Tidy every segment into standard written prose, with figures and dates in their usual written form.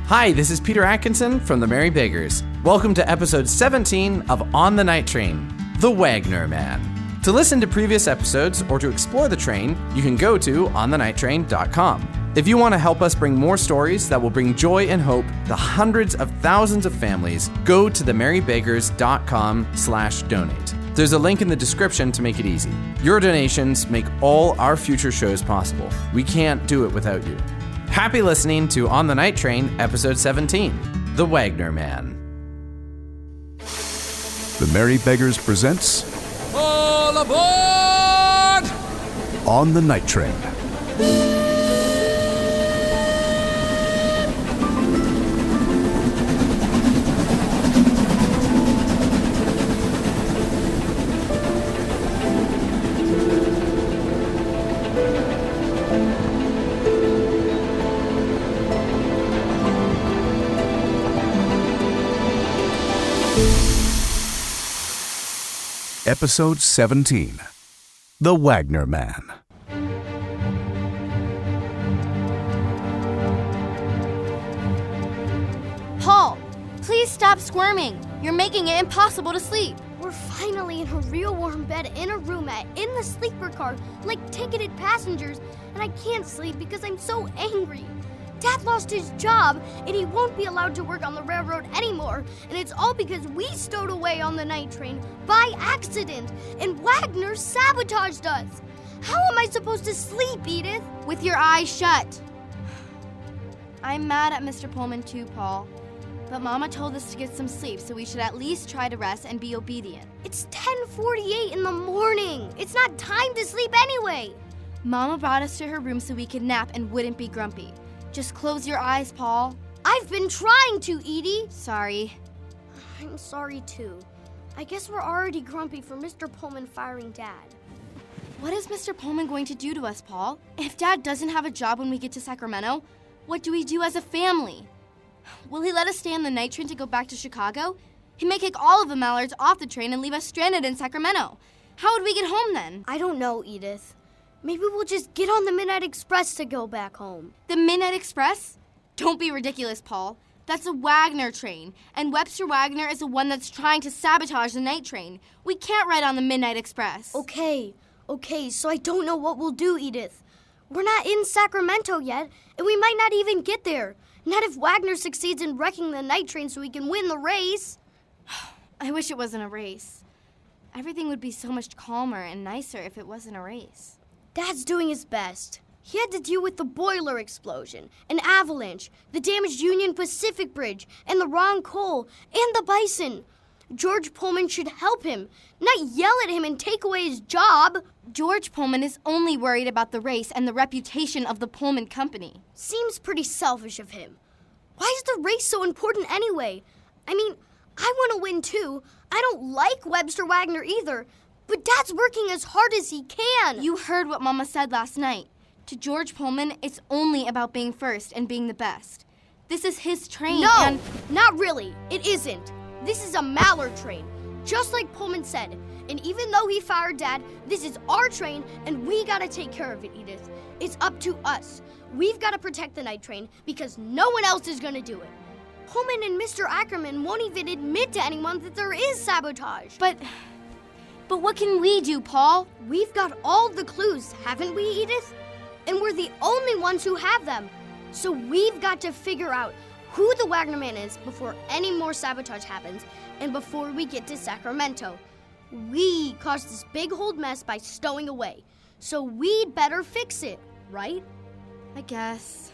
Hi, this is Peter Atkinson from the Merry Beggars. Welcome to episode 17 of On the Night Train, The Wagner Man. To listen to previous episodes or to explore the train, you can go to onthenighttrain.com. If you want to help us bring more stories that will bring joy and hope to hundreds of thousands of families, go to themerrybeggars.com/donate. There's a link in the description to make it easy. Your donations make all our future shows possible. We can't do it without you. Happy listening to On the Night Train, episode 17, The Wagner Man. The Merry Beggars presents All aboard! On the Night Train. Episode 17, The Wagner Man. Paul, please stop squirming. You're making it impossible to sleep. We're finally in a real warm bed in a roomette in the sleeper car, like ticketed passengers, and I can't sleep because I'm so angry. Dad lost his job, and he won't be allowed to work on the railroad anymore, and it's all because we stowed away on the night train by accident, and Wagner sabotaged us. How am I supposed to sleep, Edith? With your eyes shut. I'm mad at Mr. Pullman too, Paul. But Mama told us to get some sleep, so we should at least try to rest and be obedient. It's 10:48 in the morning. It's not time to sleep anyway. Mama brought us to her room so we could nap and wouldn't be grumpy. Just close your eyes, Paul. I've been trying to, Edie. Sorry. I'm sorry, too. I guess we're already grumpy for Mr. Pullman firing Dad. What is Mr. Pullman going to do to us, Paul? If Dad doesn't have a job when we get to Sacramento, what do we do as a family? Will he let us stay on the night train to go back to Chicago? He may kick all of the Mallards off the train and leave us stranded in Sacramento. How would we get home then? I don't know, Edith. Maybe we'll just get on the Midnight Express to go back home. The Midnight Express? Don't be ridiculous, Paul. That's a Wagner train, and Webster Wagner is the one that's trying to sabotage the night train. We can't ride on the Midnight Express. Okay, so I don't know what we'll do, Edith. We're not in Sacramento yet, and we might not even get there. Not if Wagner succeeds in wrecking the night train so we can win the race. I wish it wasn't a race. Everything would be so much calmer and nicer if it wasn't a race. Dad's doing his best. He had to deal with the boiler explosion, an avalanche, the damaged Union Pacific Bridge, and the wrong coal, and the bison. George Pullman should help him, not yell at him and take away his job. George Pullman is only worried about the race and the reputation of the Pullman Company. Seems pretty selfish of him. Why is the race so important anyway? I mean, I want to win too. I don't like Webster Wagner either. But Dad's working as hard as he can. You heard what Mama said last night. To George Pullman, it's only about being first and being the best. This is his train. No, not really. It isn't. This is a Mallard train, just like Pullman said. And even though he fired Dad, this is our train, and we gotta take care of it, Edith. It's up to us. We've gotta protect the night train because no one else is gonna do it. Pullman and Mr. Ackerman won't even admit to anyone that there is sabotage. But what can we do, Paul? We've got all the clues, haven't we, Edith? And we're the only ones who have them. So we've got to figure out who the Wagner Man is before any more sabotage happens and before we get to Sacramento. We caused this big old mess by stowing away. So we'd better fix it, right? I guess.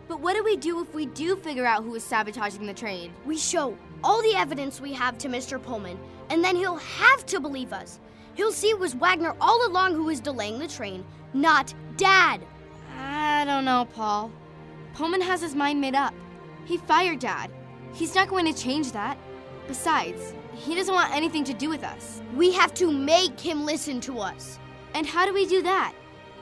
But what do we do if we do figure out who is sabotaging the train? We show all the evidence we have to Mr. Pullman, and then he'll have to believe us. He'll see it was Wagner all along who was delaying the train, not Dad. I don't know, Paul. Pullman has his mind made up. He fired Dad. He's not going to change that. Besides, he doesn't want anything to do with us. We have to make him listen to us. And how do we do that?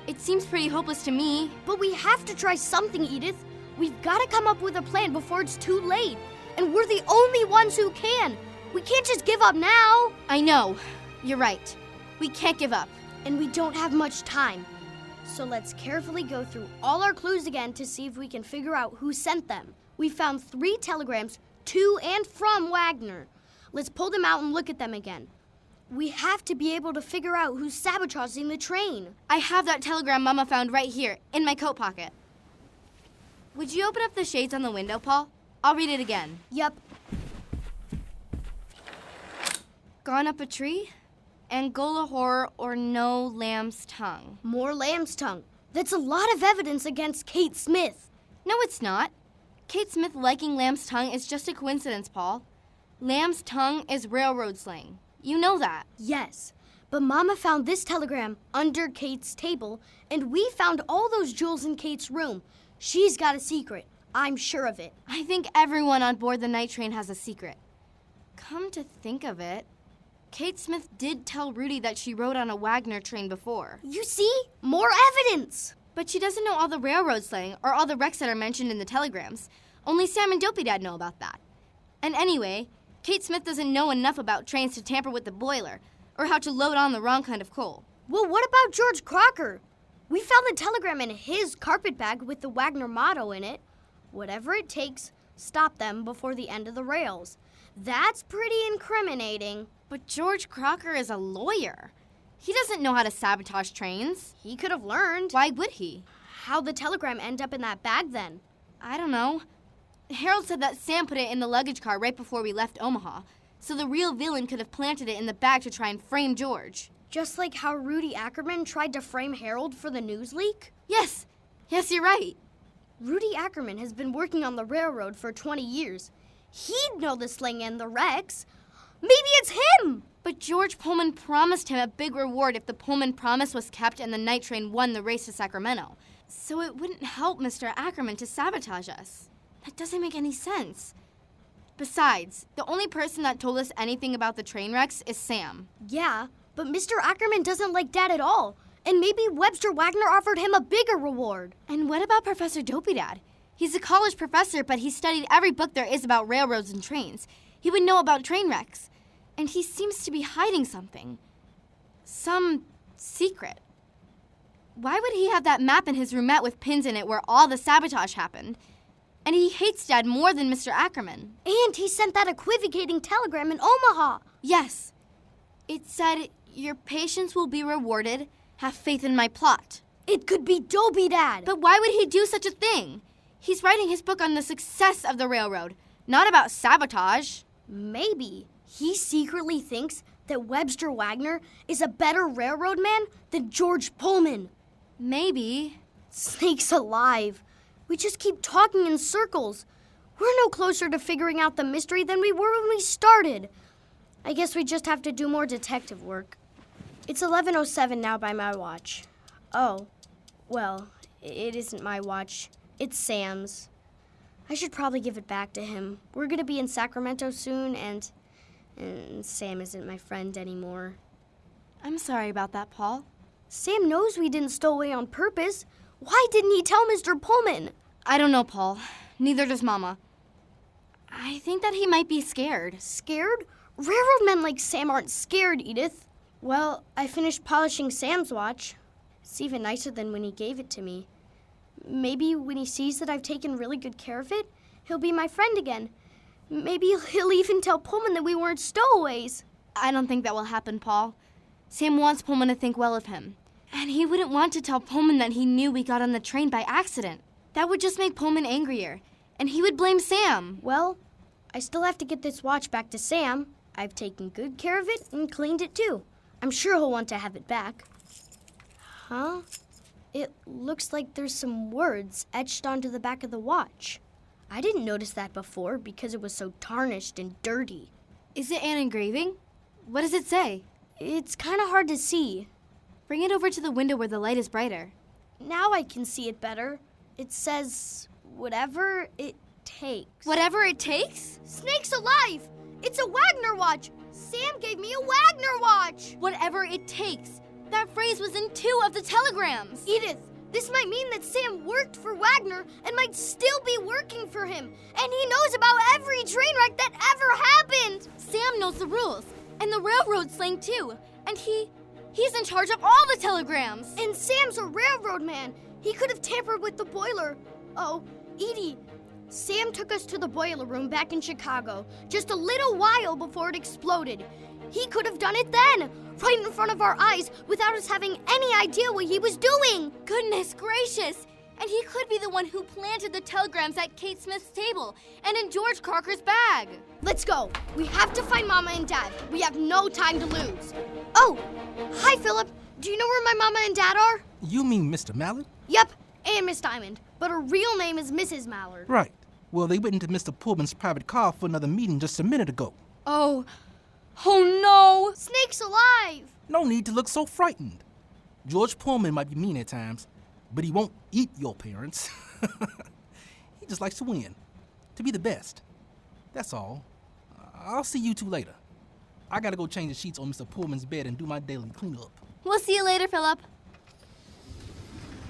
It seems pretty hopeless to me. But we have to try something, Edith. We've got to come up with a plan before it's too late. And we're the only ones who can. We can't just give up now. I know. You're right. We can't give up. And we don't have much time. So let's carefully go through all our clues again to see if we can figure out who sent them. We found 3 telegrams to and from Wagner. Let's pull them out and look at them again. We have to be able to figure out who's sabotaging the train. I have that telegram Mama found right here, in my coat pocket. Would you open up the shades on the window, Paul? I'll read it again. Yep. Gone up a tree? Angola horror or no lamb's tongue? More lamb's tongue. That's a lot of evidence against Kate Smith. No, it's not. Kate Smith liking lamb's tongue is just a coincidence, Paul. Lamb's tongue is railroad slang. You know that. Yes, but Mama found this telegram under Kate's table, and we found all those jewels in Kate's room. She's got a secret. I'm sure of it. I think everyone on board the night train has a secret. Come to think of it, Kate Smith did tell Rudy that she rode on a Wagner train before. You see? More evidence! But she doesn't know all the railroad slang or all the wrecks that are mentioned in the telegrams. Only Sam and Dopey Dad know about that. And anyway, Kate Smith doesn't know enough about trains to tamper with the boiler or how to load on the wrong kind of coal. Well, what about George Crocker? We found the telegram in his carpet bag with the Wagner motto in it. Whatever it takes, stop them before the end of the rails. That's pretty incriminating. But George Crocker is a lawyer. He doesn't know how to sabotage trains. He could have learned. Why would he? How'd the telegram end up in that bag then? I don't know. Harold said that Sam put it in the luggage car right before we left Omaha, so the real villain could have planted it in the bag to try and frame George. Just like how Rudy Ackerman tried to frame Harold for the news leak? Yes, you're right. Rudy Ackerman has been working on the railroad for 20 years. He'd know the slang and the wrecks. Maybe it's him! But George Pullman promised him a big reward if the Pullman promise was kept and the night train won the race to Sacramento. So it wouldn't help Mr. Ackerman to sabotage us. That doesn't make any sense. Besides, the only person that told us anything about the train wrecks is Sam. Yeah, but Mr. Ackerman doesn't like Dad at all. And maybe Webster Wagner offered him a bigger reward. And what about Professor Dopey Dad? He's a college professor, but he studied every book there is about railroads and trains. He would know about train wrecks. And he seems to be hiding something. Some secret. Why would he have that map in his roomette with pins in it where all the sabotage happened? And he hates Dad more than Mr. Ackerman. And he sent that equivocating telegram in Omaha. Yes. It said, "Your patience will be rewarded. Have faith in my plot." It could be Dopey Dad. But why would he do such a thing? He's writing his book on the success of the railroad, not about sabotage. Maybe he secretly thinks that Webster Wagner is a better railroad man than George Pullman. Maybe. Snakes alive. We just keep talking in circles. We're no closer to figuring out the mystery than we were when we started. I guess we just have to do more detective work. It's 11:07 now by my watch. Oh, well, it isn't my watch. It's Sam's. I should probably give it back to him. We're going to be in Sacramento soon, and Sam isn't my friend anymore. I'm sorry about that, Paul. Sam knows we didn't stow away on purpose. Why didn't he tell Mr. Pullman? I don't know, Paul. Neither does Mama. I think that he might be scared. Scared? Railroad men like Sam aren't scared, Edith. Well, I finished polishing Sam's watch. It's even nicer than when he gave it to me. Maybe when he sees that I've taken really good care of it, he'll be my friend again. Maybe he'll even tell Pullman that we weren't stowaways. I don't think that will happen, Paul. Sam wants Pullman to think well of him. And he wouldn't want to tell Pullman that he knew we got on the train by accident. That would just make Pullman angrier. And he would blame Sam. Well, I still have to get this watch back to Sam. I've taken good care of it and cleaned it too. I'm sure he'll want to have it back. Huh? It looks like there's some words etched onto the back of the watch. I didn't notice that before because it was so tarnished and dirty. Is it an engraving? What does it say? It's kind of hard to see. Bring it over to the window where the light is brighter. Now I can see it better. It says, whatever it takes. Whatever it takes? Snakes alive! It's a Wagner watch! Sam gave me a Wagner watch! Whatever it takes. That phrase was in 2 of the telegrams. Edith, this might mean that Sam worked for Wagner and might still be working for him. And he knows about every train wreck that ever happened. Sam knows the rules and the railroad slang too. And he's in charge of all the telegrams. And Sam's a railroad man. He could have tampered with the boiler. Oh, Edie, Sam took us to the boiler room back in Chicago just a little while before it exploded. He could have done it then, right in front of our eyes, without us having any idea what he was doing. Goodness gracious! And he could be the one who planted the telegrams at Kate Smith's table and in George Carker's bag. Let's go. We have to find Mama and Dad. We have no time to lose. Oh, hi, Philip. Do you know where my Mama and Dad are? You mean Mr. Mallard? Yep, and Miss Diamond. But her real name is Mrs. Mallard. Right. Well, they went into Mr. Pullman's private car for another meeting just a minute ago. Oh no! Snake's alive! No need to look so frightened. George Pullman might be mean at times, but he won't eat your parents. He just likes to win, to be the best. That's all. I'll see you two later. I gotta go change the sheets on Mr. Pullman's bed and do my daily cleanup. We'll see you later, Philip.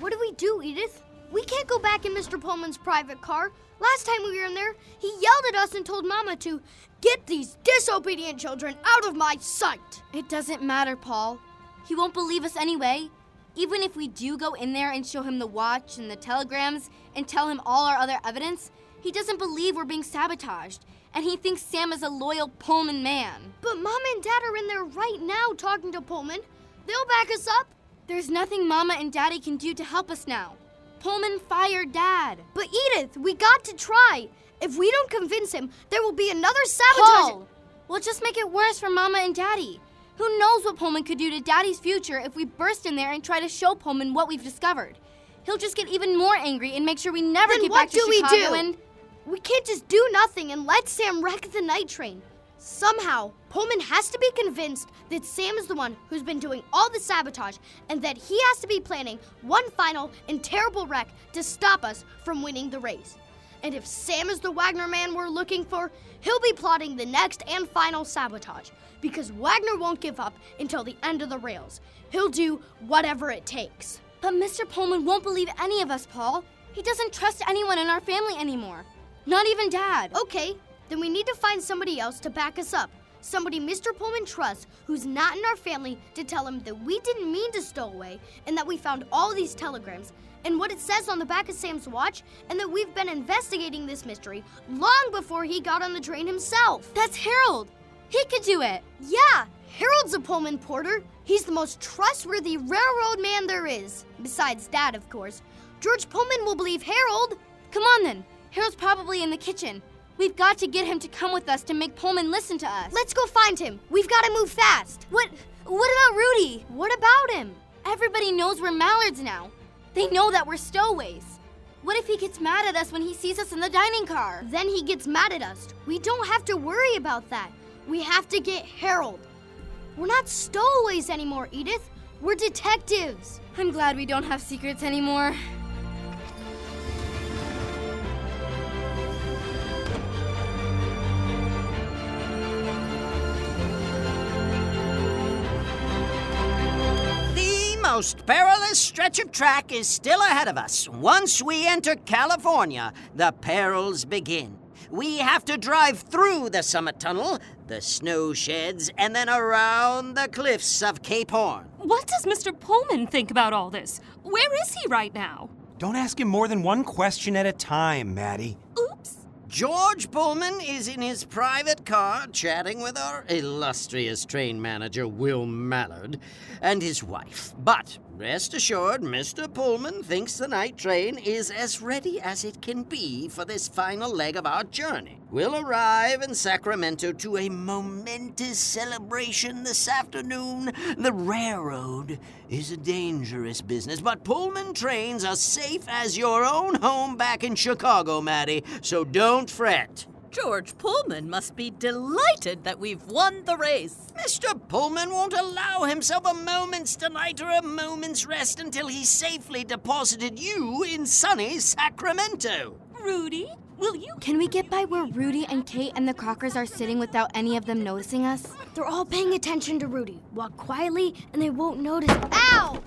What do we do, Edith? We can't go back in Mr. Pullman's private car. Last time we were in there, he yelled at us and told Mama to get these disobedient children out of my sight. It doesn't matter, Paul. He won't believe us anyway. Even if we do go in there and show him the watch and the telegrams and tell him all our other evidence, he doesn't believe we're being sabotaged, and he thinks Sam is a loyal Pullman man. But Mama and Dad are in there right now talking to Pullman. They'll back us up. There's nothing Mama and Daddy can do to help us now. Pullman fired Dad. But Edith, we got to try. If we don't convince him, there will be another sabotage. Paul! We'll just make it worse for Mama and Daddy. Who knows what Pullman could do to Daddy's future if we burst in there and try to show Pullman what we've discovered. He'll just get even more angry and make sure we never Then get what back to do we Chicago do? and... We can't just do nothing and let Sam wreck the night train. Somehow, Pullman has to be convinced that Sam is the one who's been doing all the sabotage and that he has to be planning one final and terrible wreck to stop us from winning the race. And if Sam is the Wagner man we're looking for, he'll be plotting the next and final sabotage because Wagner won't give up until the end of the rails. He'll do whatever it takes. But Mr. Pullman won't believe any of us, Paul. He doesn't trust anyone in our family anymore. Not even Dad. Okay, then we need to find somebody else to back us up. Somebody Mr. Pullman trusts who's not in our family to tell him that we didn't mean to stow away and that we found all these telegrams and what it says on the back of Sam's watch and that we've been investigating this mystery long before he got on the train himself. That's Harold. He could do it. Yeah, Harold's a Pullman porter. He's the most trustworthy railroad man there is. Besides Dad, of course. George Pullman will believe Harold. Come on then. Harold's probably in the kitchen. We've got to get him to come with us to make Pullman listen to us. Let's go find him. We've got to move fast. What about Rudy? What about him? Everybody knows we're Mallards now. They know that we're stowaways. What if he gets mad at us when he sees us in the dining car? Then he gets mad at us. We don't have to worry about that. We have to get Harold. We're not stowaways anymore, Edith. We're detectives. I'm glad we don't have secrets anymore. The most perilous stretch of track is still ahead of us. Once we enter California, the perils begin. We have to drive through the Summit Tunnel, the snow sheds, and then around the cliffs of Cape Horn. What does Mr. Pullman think about all this? Where is he right now? Don't ask him more than one question at a time, Maddie. Oops. George Pullman is in his private car chatting with our illustrious train manager, Will Mallard, and his wife. But rest assured, Mr. Pullman thinks the night train is as ready as it can be for this final leg of our journey. We'll arrive in Sacramento to a momentous celebration this afternoon. The railroad is a dangerous business, but Pullman trains are safe as your own home back in Chicago, Maddie, so don't fret. George Pullman must be delighted that we've won the race. Mr. Pullman won't allow himself a moment's delight or a moment's rest until he's safely deposited you in sunny Sacramento. Rudy, will you? Can we get by where Rudy and Kate and the Crockers are sitting without any of them noticing us? They're all paying attention to Rudy. Walk quietly and they won't notice. Ow!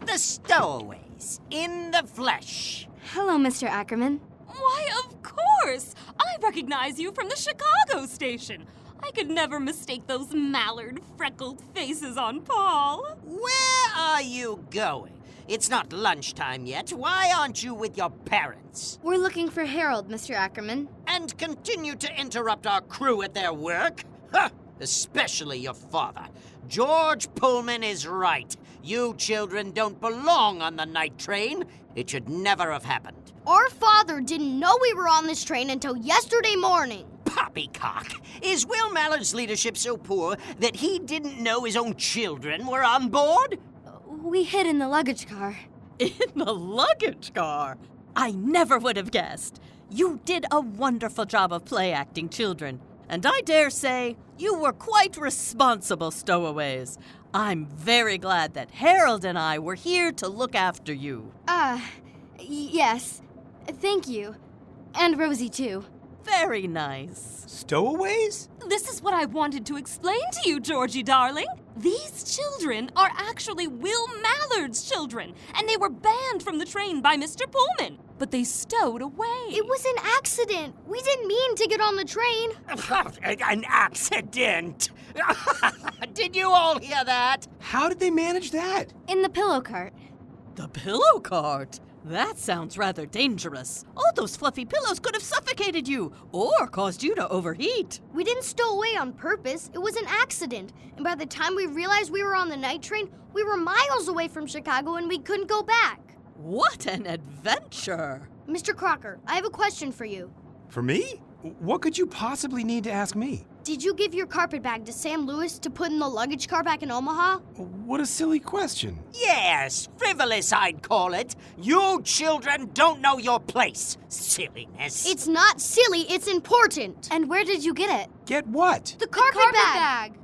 The stowaways in the flesh. Hello, Mr. Ackerman. Why, of course! I recognize you from the Chicago station. I could never mistake those mallard, freckled faces on Paul. Where are you going? It's not lunchtime yet. Why aren't you with your parents? We're looking for Harold, Mr. Ackerman. And continue to interrupt our crew at their work? Huh! Especially your father. George Pullman is right. You children don't belong on the night train. It should never have happened. Our father didn't know we were on this train until yesterday morning. Poppycock! Is Will Mallard's leadership so poor that he didn't know his own children were on board? We hid in the luggage car. In the luggage car? I never would have guessed. You did a wonderful job of play acting, children. And I dare say you were quite responsible stowaways. I'm very glad that Harold and I were here to look after you. Yes. Thank you. And Rosie, too. Very nice. Stowaways? This is what I wanted to explain to you, Georgie darling. These children are actually Will Mallard's children, and they were banned from the train by Mr. Pullman, but they stowed away. It was an accident. We didn't mean to get on the train. An accident! Did you all hear that? How did they manage that? In the pillow cart. The pillow cart? That sounds rather dangerous. All those fluffy pillows could have suffocated you or caused you to overheat. We didn't stow away on purpose. It was an accident. And by the time we realized we were on the night train, we were miles away from Chicago and we couldn't go back. What an adventure! Mr. Crocker, I have a question for you. For me? What could you possibly need to ask me? Did you give your carpet bag to Sam Lewis to put in the luggage car back in Omaha? What a silly question. Yes, frivolous I'd call it. You children don't know your place. Silliness. It's not silly, it's important. And where did you get it? Get what? The carpet bag.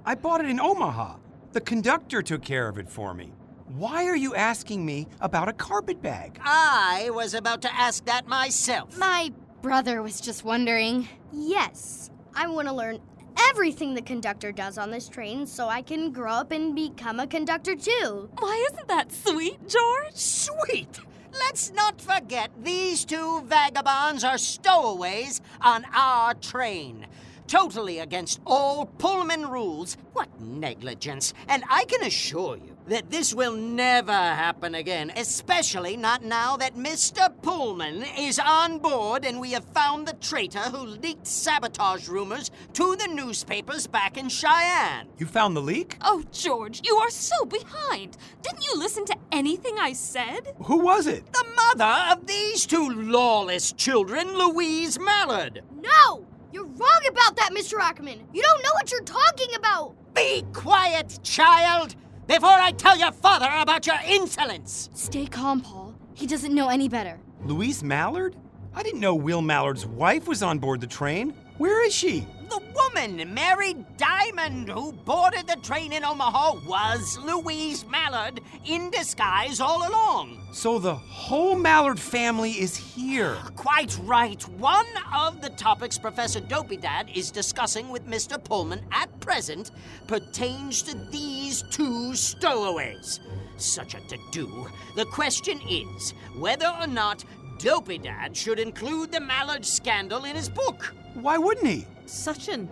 I bought it in Omaha. The conductor took care of it for me. Why are you asking me about a carpet bag? I was about to ask that myself. My brother was just wondering. Yes, I want to learn everything the conductor does on this train so I can grow up and become a conductor too. Why isn't that sweet, George? Sweet! Let's not forget these two vagabonds are stowaways on our train. Totally against all Pullman rules. What negligence. And I can assure you that this will never happen again, especially not now that Mr. Pullman is on board and we have found the traitor who leaked sabotage rumors to the newspapers back in Cheyenne. You found the leak? Oh, George, you are so behind. Didn't you listen to anything I said? Who was it? The mother of these two lawless children, Louise Mallard. No! You're wrong about that, Mr. Ackerman. You don't know what you're talking about. Be quiet, child, before I tell your father about your insolence. Stay calm, Paul. He doesn't know any better. Louise Mallard? I didn't know Will Mallard's wife was on board the train. Where is she? The woman, Mary Diamond, who boarded the train in Omaha, was Louise Mallard in disguise all along. So the whole Mallard family is here. Quite right. One of the topics Professor Dopey-Dad is discussing with Mr. Pullman at present pertains to these two stowaways. Such a to-do. The question is whether or not Dopey-Dad should include the Mallard scandal in his book. Why wouldn't he? Such an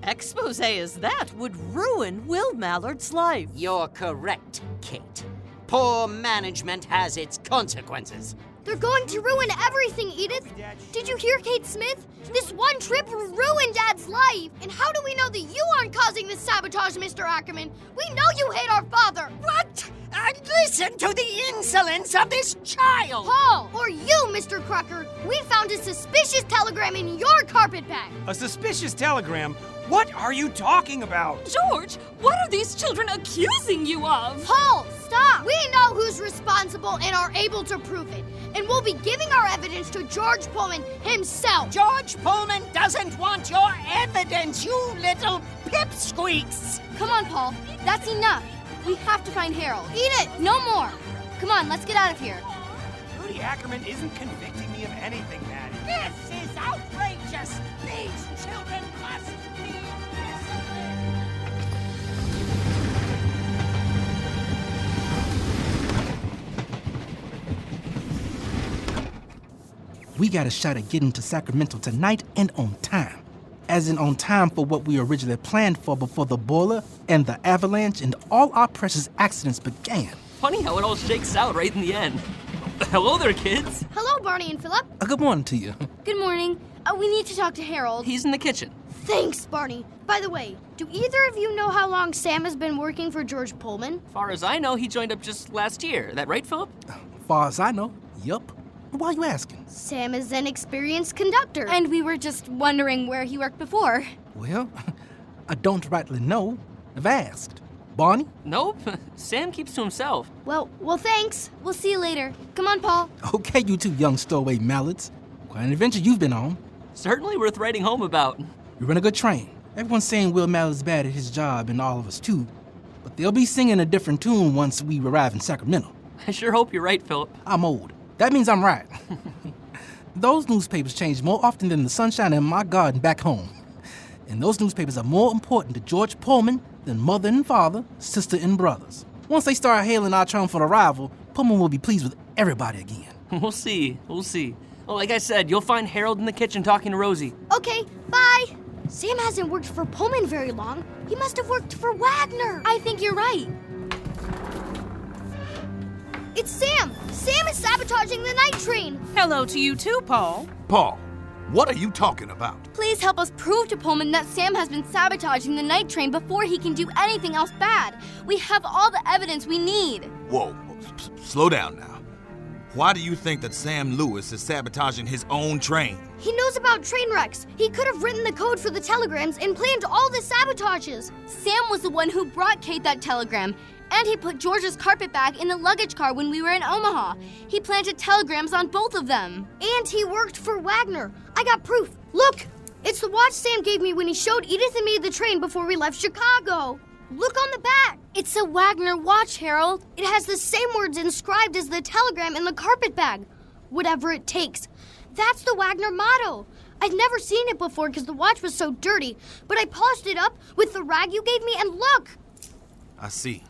expose as that would ruin Will Mallard's life. You're correct, Kate. Poor management has its consequences. They're going to ruin everything, Edith. Did you hear Kate Smith? This one trip will ruin Dad's life. And how do we know that you aren't causing this sabotage, Mr. Ackerman? We know you hate our father. What? Listen to the insolence of this child! Paul, or you, Mr. Crocker, we found a suspicious telegram in your carpet bag. A suspicious telegram? What are you talking about? George, what are these children accusing you of? Paul, stop! We know who's responsible and are able to prove it. And we'll be giving our evidence to George Pullman himself. George Pullman doesn't want your evidence, you little pipsqueaks! Come on, Paul. That's enough. We have to find Harold. Edith! No more. Come on, let's get out of here. Rudy Ackerman isn't convicting me of anything, Maddie. This is outrageous! These children must be disciplined! We got a shot at getting to Sacramento tonight and on time. As in on time for what we originally planned for before the boiler and the avalanche and all our precious accidents began. Funny how it all shakes out right in the end. Hello there, kids. Hello, Barney and Philip. Good morning to you. Good morning. We need to talk to Harold. He's in the kitchen. Thanks, Barney. By the way, do either of you know how long Sam has been working for George Pullman? Far as I know, he joined up just last year. That right, Philip? Far as I know, yup. Why are you asking? Sam is an experienced conductor. And we were just wondering where he worked before. Well, I don't rightly know. I've asked. Barney? Nope. Sam keeps to himself. Well, thanks. We'll see you later. Come on, Paul. Okay, you two young stowaway mallards. Quite an adventure you've been on. Certainly worth writing home about. You run a good train. Everyone's saying Will Mallard's bad at his job, and all of us too. But they'll be singing a different tune once we arrive in Sacramento. I sure hope you're right, Philip. I'm old. That means I'm right. Those newspapers change more often than the sunshine in my garden back home. And those newspapers are more important to George Pullman than mother and father, sister and brothers. Once they start hailing our triumphant arrival, Pullman will be pleased with everybody again. We'll see. Well, like I said, you'll find Harold in the kitchen talking to Rosie. Okay, bye. Sam hasn't worked for Pullman very long. He must have worked for Wagner. I think you're right. It's Sam. Sam is sabotaging the night train. Hello to you too, Paul. Paul, what are you talking about? Please help us prove to Pullman that Sam has been sabotaging the night train before he can do anything else bad. We have all the evidence we need. Whoa, slow down now. Why do you think that Sam Lewis is sabotaging his own train? He knows about train wrecks. He could have written the code for the telegrams and planned all the sabotages. Sam was the one who brought Kate that telegram. And he put George's carpet bag in the luggage car when we were in Omaha. He planted telegrams on both of them. And he worked for Wagner. I got proof. Look! It's the watch Sam gave me when he showed Edith and me the train before we left Chicago. Look on the back. It's a Wagner watch, Harold. It has the same words inscribed as the telegram in the carpet bag. Whatever it takes. That's the Wagner motto. I'd never seen it before because the watch was so dirty, but I polished it up with the rag you gave me, and look! I see.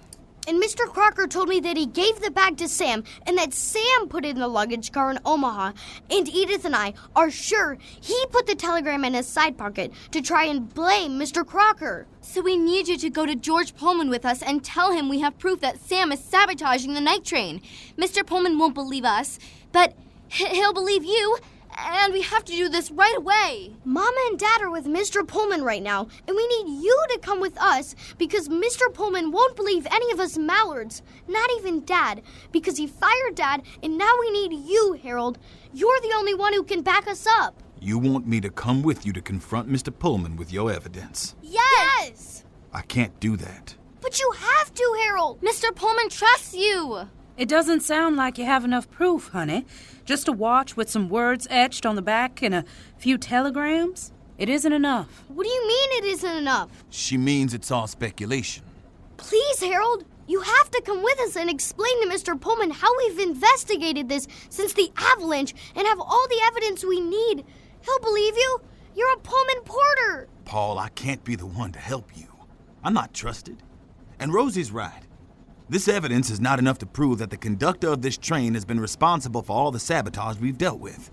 And Mr. Crocker told me that he gave the bag to Sam and that Sam put it in the luggage car in Omaha. And Edith and I are sure he put the telegram in his side pocket to try and blame Mr. Crocker. So we need you to go to George Pullman with us and tell him we have proof that Sam is sabotaging the night train. Mr. Pullman won't believe us, but he'll believe you. And we have to do this right away. Mama and Dad are with Mr. Pullman right now, and we need you to come with us because Mr. Pullman won't believe any of us Mallards, not even Dad, because he fired Dad, and now we need you, Harold. You're the only one who can back us up. You want me to come with you to confront Mr. Pullman with your evidence? Yes! I can't do that. But you have to, Harold. Mr. Pullman trusts you. It doesn't sound like you have enough proof, honey. Just a watch with some words etched on the back and a few telegrams? It isn't enough. What do you mean it isn't enough? She means it's all speculation. Please, Harold, you have to come with us and explain to Mr. Pullman how we've investigated this since the avalanche and have all the evidence we need. He'll believe you. You're a Pullman porter. Paul, I can't be the one to help you. I'm not trusted. And Rosie's right. This evidence is not enough to prove that the conductor of this train has been responsible for all the sabotage we've dealt with.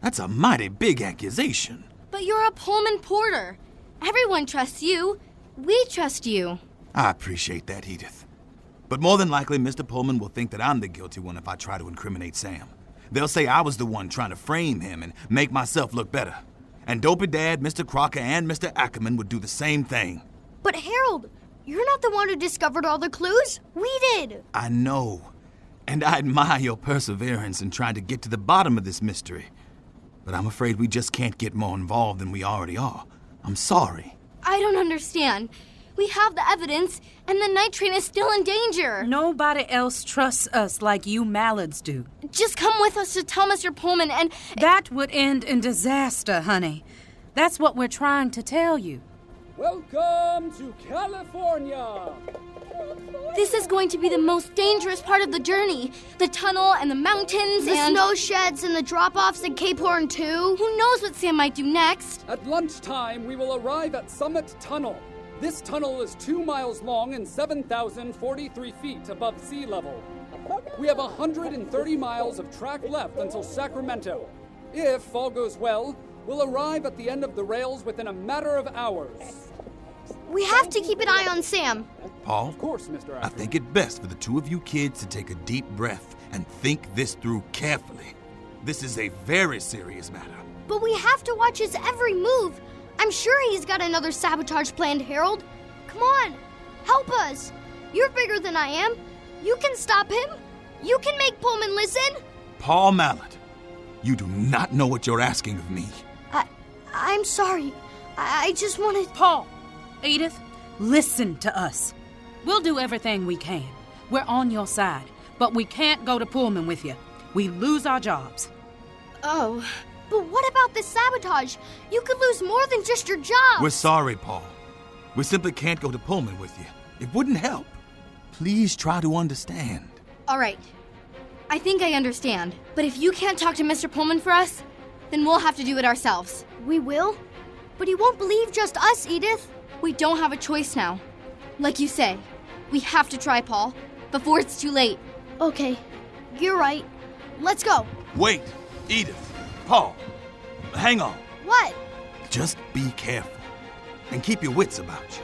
That's a mighty big accusation. But you're a Pullman porter. Everyone trusts you. We trust you. I appreciate that, Edith. But more than likely, Mr. Pullman will think that I'm the guilty one if I try to incriminate Sam. They'll say I was the one trying to frame him and make myself look better. And Dopey Dad, Mr. Crocker, and Mr. Ackerman would do the same thing. But Harold, you're not the one who discovered all the clues. We did. I know. And I admire your perseverance in trying to get to the bottom of this mystery. But I'm afraid we just can't get more involved than we already are. I'm sorry. I don't understand. We have the evidence, and the night train is still in danger. Nobody else trusts us like you Mallards do. Just come with us to tell Mr. Pullman and... That would end in disaster, honey. That's what we're trying to tell you. Welcome to California! This is going to be the most dangerous part of the journey. The tunnel and the mountains the and... snow sheds and the drop-offs at Cape Horn, too. Who knows what Sam might do next? At lunchtime, we will arrive at Summit Tunnel. This tunnel is 2 miles long and 7,043 feet above sea level. We have 130 miles of track left until Sacramento. If all goes well, we'll arrive at the end of the rails within a matter of hours. We have to keep an eye on Sam. Paul, Of course, Mr. I Acton. think it best for the two of you kids to take a deep breath and think this through carefully. This is a very serious matter. But we have to watch his every move. I'm sure he's got another sabotage planned, Harold. Come on, help us. You're bigger than I am. You can stop him. You can make Pullman listen. Paul Mallard, you do not know what you're asking of me. I'm sorry. I just wanted... Paul, Edith, listen to us. We'll do everything we can. We're on your side, but we can't go to Pullman with you. We lose our jobs. Oh, but what about this sabotage? You could lose more than just your job. We're sorry, Paul. We simply can't go to Pullman with you. It wouldn't help. Please try to understand. All right. I think I understand. But if you can't talk to Mr. Pullman for us, then we'll have to do it ourselves. We will? But he won't believe just us, Edith. We don't have a choice now. Like you say, we have to try, Paul, before it's too late. Okay, you're right. Let's go. Wait, Edith, Paul, hang on. What? Just be careful and keep your wits about you.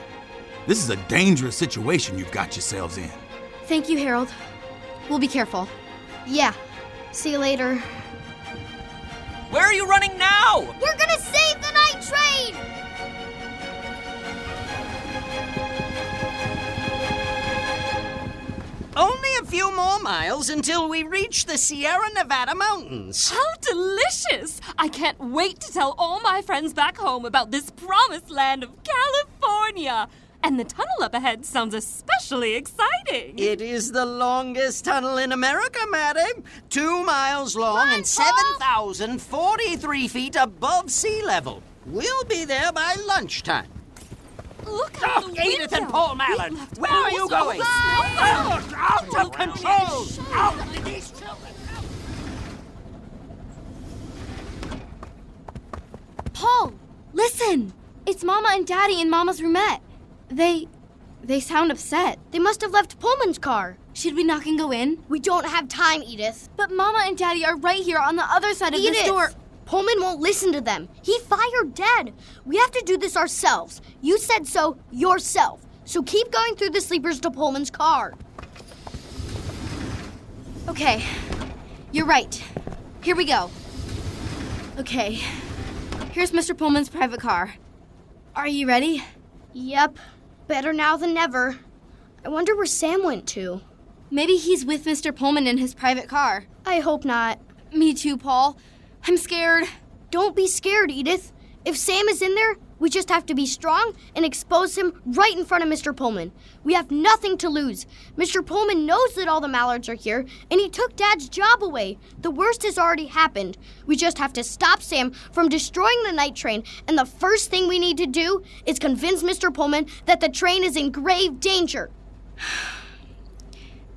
This is a dangerous situation you've got yourselves in. Thank you, Harold. We'll be careful. Yeah. See you later. Where are you running now? We're gonna save the night train! Only a few more miles until we reach the Sierra Nevada mountains. How delicious! I can't wait to tell all my friends back home about this promised land of California. And the tunnel up ahead sounds especially exciting. It is the longest tunnel in America, madam. 2 miles long and 7,043 feet above sea level. We'll be there by lunchtime. Look out the Edith and window. Paul Mallard, We've left where are you most going? of the snow. Out of control! Out with these children! Paul, listen! It's Mama and Daddy in Mama's roomette. They sound upset. They must have left Pullman's car. Should we knock and go in? We don't have time, Edith. But Mama and Daddy are right here on the other side of Edith! this door. Pullman won't listen to them. He fired Dad. We have to do this ourselves. You said so yourself. So keep going through the sleepers to Pullman's car. Okay, you're right. Here we go. Okay, here's Mr. Pullman's private car. Are you ready? Yep. Better now than never. I wonder where Sam went to. Maybe he's with Mr. Pullman in his private car. I hope not. Me too, Paul. I'm scared. Don't be scared, Edith. If Sam is in there, we just have to be strong and expose him right in front of Mr. Pullman. We have nothing to lose. Mr. Pullman knows that all the Mallards are here, and he took Dad's job away. The worst has already happened. We just have to stop Sam from destroying the night train, and the first thing we need to do is convince Mr. Pullman that the train is in grave danger.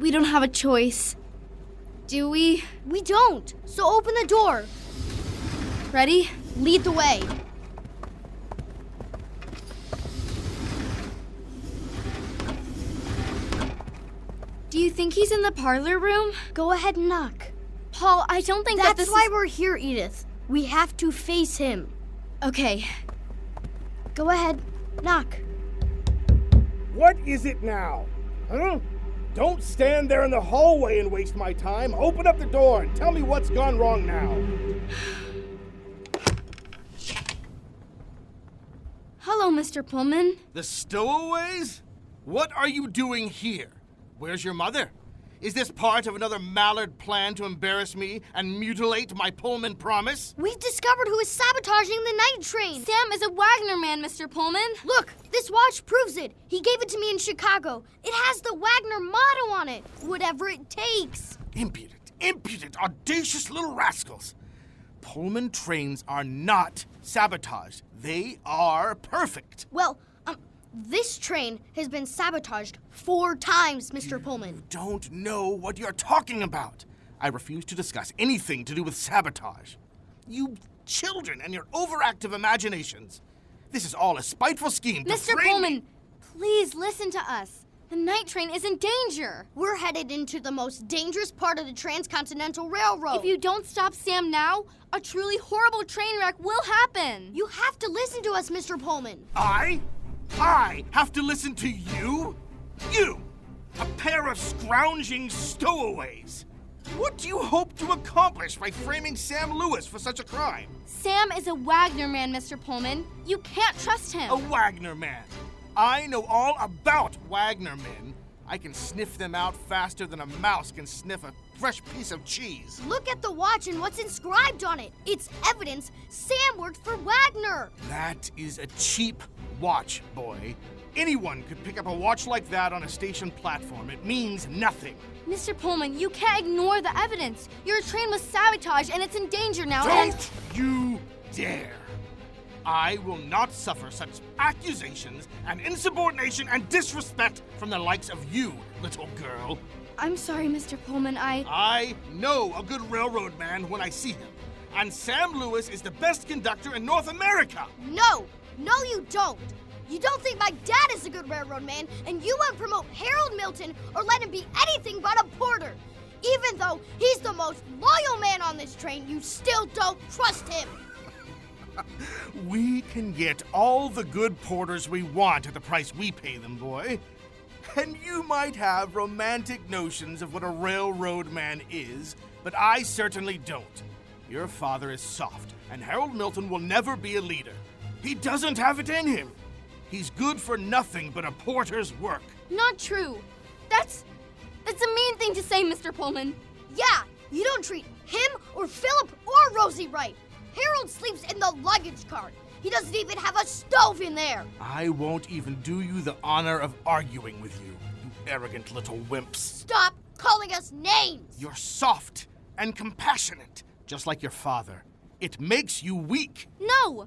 We don't have a choice. Do we? We don't. So open the door. Ready? Lead the way. Do you think he's in the parlor room? Go ahead and knock. Paul, I don't think That's why we're here, Edith. We have to face him. Okay. Go ahead. Knock. What is it now? Huh? Don't stand there in the hallway and waste my time. Open up the door and tell me what's gone wrong now. Hello, Mr. Pullman. The stowaways? What are you doing here? Where's your mother? Is this part of another Mallard plan to embarrass me and mutilate my Pullman promise? We've discovered who is sabotaging the night train. Sam is a Wagner Man, Mr. Pullman. Look, this watch proves it. He gave it to me in Chicago. It has the Wagner motto on it. Whatever it takes. Impudent, audacious little rascals. Pullman trains are not sabotaged. They are perfect. Well, this train has been sabotaged 4 times, Mr. Pullman. You don't know what you're talking about. I refuse to discuss anything to do with sabotage. You children and your overactive imaginations. This is all a spiteful scheme to Mr. frame Pullman, me. please listen to us. The night train is in danger. We're headed into the most dangerous part of the Transcontinental Railroad. If you don't stop Sam now, a truly horrible train wreck will happen. You have to listen to us, Mr. Pullman. I have to listen to you? You! A pair of scrounging stowaways! What do you hope to accomplish by framing Sam Lewis for such a crime? Sam is a Wagner man, Mr. Pullman. You can't trust him. A Wagner man. I know all about Wagner men. I can sniff them out faster than a mouse can sniff a fresh piece of cheese. Look at the watch and what's inscribed on it. It's evidence Sam worked for Wagner. That is a cheap watch, boy. Anyone could pick up a watch like that on a station platform. It means nothing. Mr. Pullman, you can't ignore the evidence. Your train was sabotaged and it's in danger now. Don't you dare! I will not suffer such accusations and insubordination and disrespect from the likes of you, little girl. I'm sorry, Mr. Pullman, I know a good railroad man when I see him. And Sam Lewis is the best conductor in North America. No, you don't. You don't think my dad is a good railroad man, and you won't promote Harold Milton or let him be anything but a porter. Even though he's the most loyal man on this train, you still don't trust him. We can get all the good porters we want at the price we pay them, boy. And you might have romantic notions of what a railroad man is, but I certainly don't. Your father is soft, and Harold Milton will never be a leader. He doesn't have it in him. He's good for nothing but a porter's work. Not true. That's a mean thing to say, Mr. Pullman. Yeah, you don't treat him or Philip or Rosie right. Harold sleeps in the luggage cart. He doesn't even have a stove in there. I won't even do you the honor of arguing with you, you arrogant little wimps. Stop calling us names. You're soft and compassionate, just like your father. It makes you weak. No,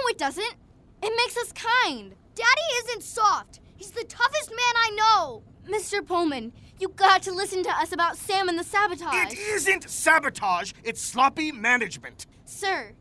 it doesn't. It makes us kind. Daddy isn't soft. He's the toughest man I know. Mr. Pullman, you got to listen to us about Sam and the sabotage. It isn't sabotage, it's sloppy management. Sir,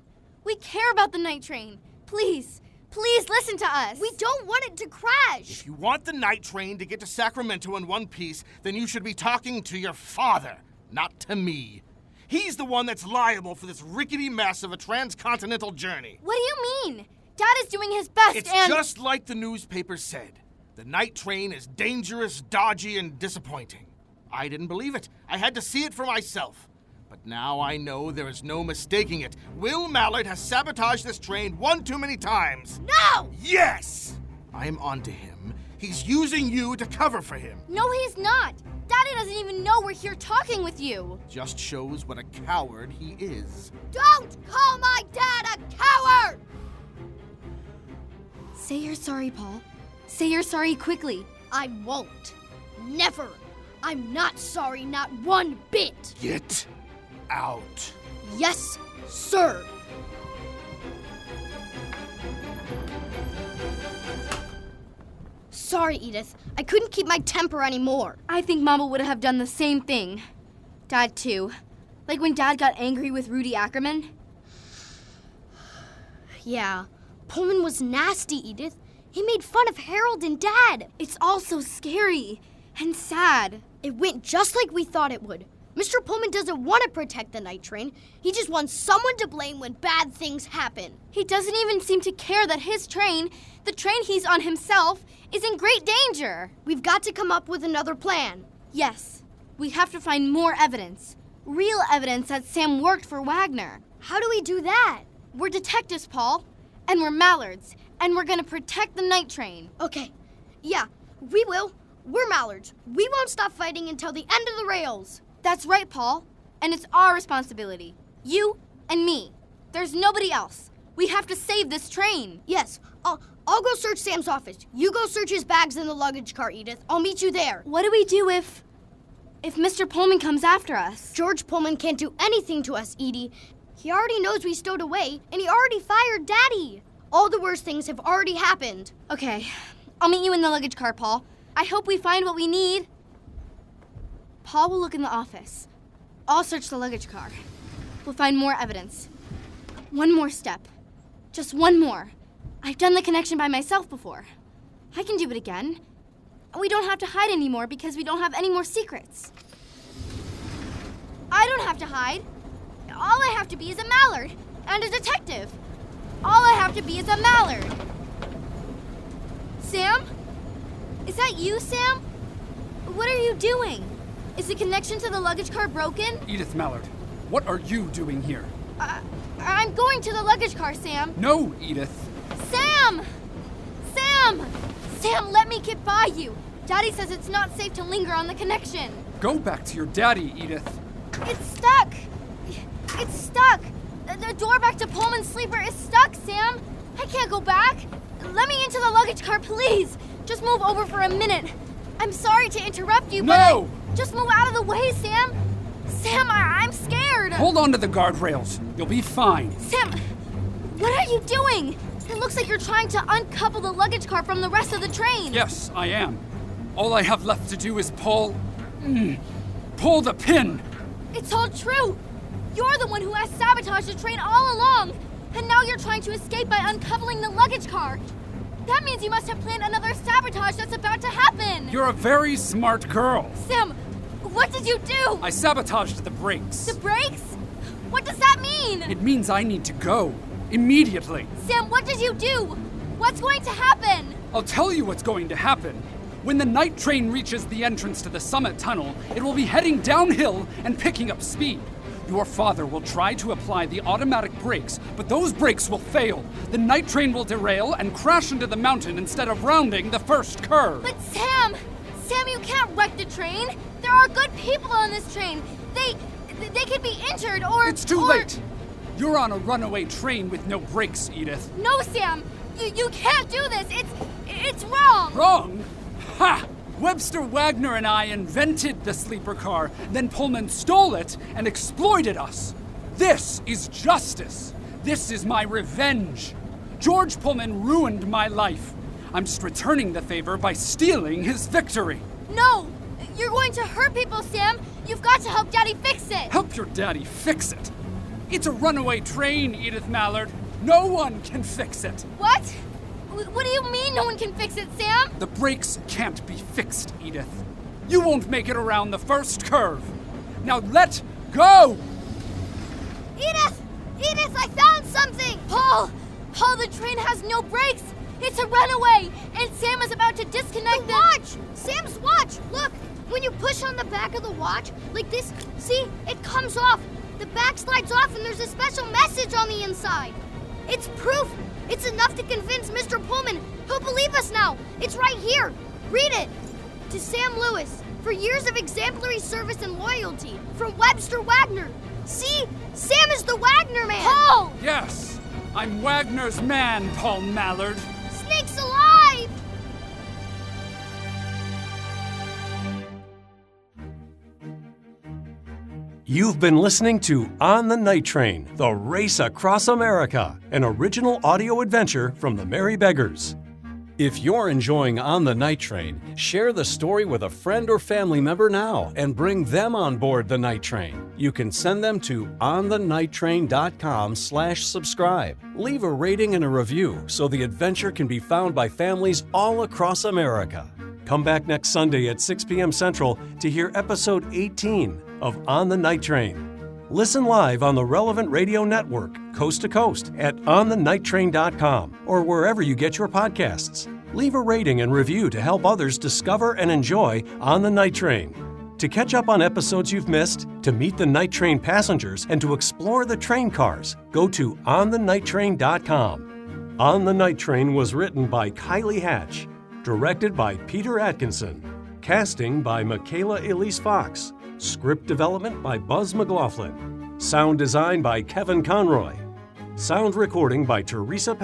we care about the night train. Please listen to us. We don't want it to crash. If you want the night train to get to Sacramento in one piece, then you should be talking to your father, not to me. He's the one that's liable for this rickety mess of a transcontinental journey. What do you mean? Dad is doing his best It's and— just like the newspaper said. The night train is dangerous, dodgy, and disappointing. I didn't believe it. I had to see it for myself. But now I know there is no mistaking it. Will Mallard has sabotaged this train one too many times. No! Yes! I'm onto him. He's using you to cover for him. No, he's not. Daddy doesn't even know we're here talking with you. Just shows what a coward he is. Don't call my dad a coward! Say you're sorry, Paul. Say you're sorry quickly. I won't. Never. I'm not sorry, not one bit. Get out. Yes, sir. Sorry, Edith. I couldn't keep my temper anymore. I think Mama would have done the same thing. Dad, too. Like when Dad got angry with Rudy Ackerman. Yeah. Pullman was nasty, Edith. He made fun of Harold and Dad. It's all so scary and sad. It went just like we thought it would. Mr. Pullman doesn't want to protect the night train. He just wants someone to blame when bad things happen. He doesn't even seem to care that his train, the train he's on himself, is in great danger. We've got to come up with another plan. Yes. We have to find more evidence. Real evidence that Sam worked for Wagner. How do we do that? We're detectives, Paul. And we're Mallards. And we're gonna protect the night train. Okay. Yeah, we will. We're Mallards. We won't stop fighting until the end of the rails. That's right, Paul. And it's our responsibility. You and me. There's nobody else. We have to save this train. Yes. I'll go search Sam's office. You go search his bags in the luggage car, Edith. I'll meet you there. What do we do if Mr. Pullman comes after us? George Pullman can't do anything to us, Edie. He already knows we stowed away, and he already fired Daddy. All the worst things have already happened. Okay. I'll meet you in the luggage car, Paul. I hope we find what we need. Paul will look in the office. I'll search the luggage car. We'll find more evidence. One more step. Just one more. I've done the connection by myself before. I can do it again. We don't have to hide anymore because we don't have any more secrets. I don't have to hide. All I have to be is a Mallard and a detective. All I have to be is a Mallard. Sam? Is that you, Sam? What are you doing? Is the connection to the luggage car broken? Edith Mallard, what are you doing here? I'm going to the luggage car, Sam. No, Edith. Sam! Sam! Sam, let me get by you. Daddy says it's not safe to linger on the connection. Go back to your daddy, Edith. It's stuck. It's stuck. The door back to Pullman's sleeper is stuck, Sam. I can't go back. Let me into the luggage car, please. Just move over for a minute. I'm sorry to interrupt you, No! but just move out of the way, Sam. Sam, I'm scared. Hold on to the guardrails. You'll be fine. Sam, what are you doing? It looks like you're trying to uncouple the luggage car from the rest of the train. Yes, I am. All I have left to do is pull the pin. It's all true. You're the one who has sabotaged the train all along. And now you're trying to escape by uncoupling the luggage car. That means you must have planned another sabotage that's about to happen. You're a very smart girl. Sam, what did you do? I sabotaged the brakes. The brakes? What does that mean? It means I need to go. Immediately. Sam, what did you do? What's going to happen? I'll tell you what's going to happen. When the night train reaches the entrance to the summit tunnel, it will be heading downhill and picking up speed. Your father will try to apply the automatic brakes, but those brakes will fail. The night train will derail and crash into the mountain instead of rounding the first curve. But Sam, you can't wreck the train. There are good people on this train. They could be injured or... It's too late. You're on a runaway train with no brakes, Edith. No, Sam, you can't do this. It's wrong. Wrong? Ha! Webster, Wagner, and I invented the sleeper car, then Pullman stole it and exploited us. This is justice. This is my revenge. George Pullman ruined my life. I'm just returning the favor by stealing his victory. No! You're going to hurt people, Sam! You've got to help Daddy fix it! Help your daddy fix it? It's a runaway train, Edith Mallard. No one can fix it. What? What do you mean no one can fix it, Sam? The brakes can't be fixed, Edith. You won't make it around the first curve. Now let go! Edith! Edith, I found something! Paul, the train has no brakes! It's a runaway, and Sam is about to disconnect the watch! Sam's watch! Look, when you push on the back of the watch, like this, see, it comes off. The back slides off and there's a special message on the inside. It's proof. It's enough to convince Mr. Pullman. He'll believe us now. It's right here. Read it. To Sam Lewis, for years of exemplary service and loyalty, from Webster Wagner. See? Sam is the Wagner Man. Paul! Yes, I'm Wagner's man, Paul Mallard. Snake's alive! You've been listening to On the Night Train, the Race Across America, an original audio adventure from the Merry Beggars. If you're enjoying On the Night Train, share the story with a friend or family member now and bring them on board the Night Train. You can send them to onthenighttrain.com/subscribe. Leave a rating and a review so the adventure can be found by families all across America. Come back next Sunday at 6 p.m. Central to hear episode 18 of On the Night Train. Listen live on the relevant radio network, coast to coast, at onthenighttrain.com or wherever you get your podcasts. Leave a rating and review to help others discover and enjoy On the Night Train. To catch up on episodes you've missed, to meet the Night Train passengers, and to explore the train cars, go to onthenighttrain.com. On the Night Train was written by Kylie Hatch, directed by Peter Atkinson, casting by Michaela Elise Fox, script development by Buzz McLaughlin, sound design by Kevin Conroy, sound recording by Teresa